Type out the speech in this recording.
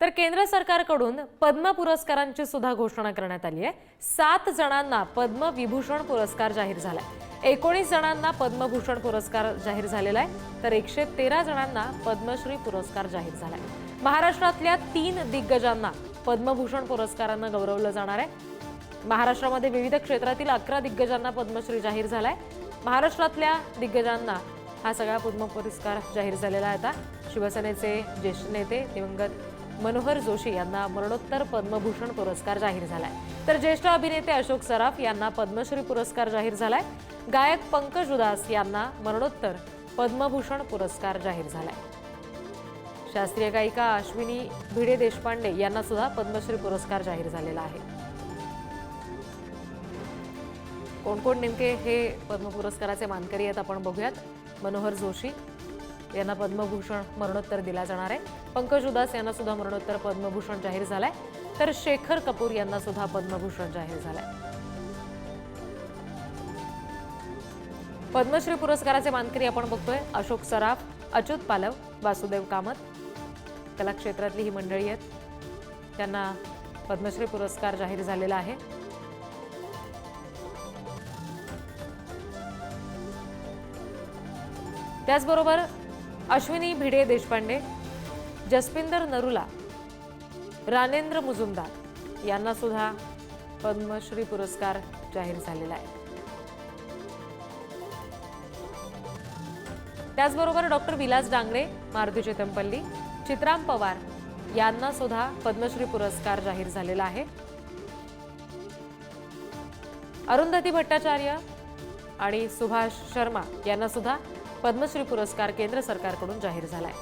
तर केंद्र सरकारकडून पद्म पुरस्कारांची सुद्धा घोषणा करण्यात आली आहे। 7 जणांना पद्मविभूषण पुरस्कार जाहीर झालाय। 19 जणांना पद्मभूषण पुरस्कार जाहीर झालेला आहे, तर 113 जणांना पद्मश्री पुरस्कार जाहीर झालाय। महाराष्ट्रातल्या 3 दिग्गजांना पद्मभूषण पुरस्कारानं गौरवलं जाणार आहे। महाराष्ट्रामध्ये विविध क्षेत्रातील 11 दिग्गजांना पद्मश्री जाहीर झालाय। महाराष्ट्रातल्या दिग्गजांना हा सगळा पद्म पुरस्कार जाहीर झालेला आहे। आता शिवसेनेचे ज्येष्ठ नेते दिवंगत मनोहर जोशी यांना मरणोत्तर पद्मभूषण पुरस्कार जाहीर झालाय, तर ज्येष्ठ अभिनेते अशोक सराफ यांना पद्मश्री पुरस्कार जाहीर झालाय। गायक पंकज उधास यांना मरणोत्तर पद्मभूषण पुरस्कार जाहीर झालाय। शास्त्रीय गायिका अश्विनी भिडे देशपांडे यांना सुद्धा पद्मश्री पुरस्कार जाहीर झालेला आहे। कोण कोण नेमके हे पद्म पुरस्काराचे मानकरी आहेत आपण बघूयात। मनोहर जोशी यांना पद्मभूषण मरणोत्तर दिला जाणार आहे। पंकज उधास यांना सुद्धा मरणोत्तर पद्मभूषण जाहीर झालाय, तर शेखर कपूर यांना सुद्धा पद्मभूषण जाहीर झालाय। पद्मश्री पुरस्काराचे मानकरी आपण बघतोय अशोक सराफ, अच्युत पालव, वासुदेव कामत, कला क्षेत्रातली ही मंडळी आहेत, त्यांना पद्मश्री पुरस्कार जाहीर झालेला आहे। त्याचबरोबर अश्विनी भिडे देशपांडे, जसपिंदर नरुला, रानेंद्र मुजुमदार यांना सुद्धा पद्मश्री पुरस्कार जाहीर झालेला आहे। त्याचबरोबर डॉक्टर विलास डांगरे, मारुती चितमपल्ली, चित्राम पवार यांना सुद्धा पद्मश्री पुरस्कार जाहीर झालेला आहे। अरुंधती भट्टाचार्य आणि सुभाष शर्मा यांना सुद्धा पद्मश्री पुरस्कार केंद्र सरकारकडून जाहीर झालाय।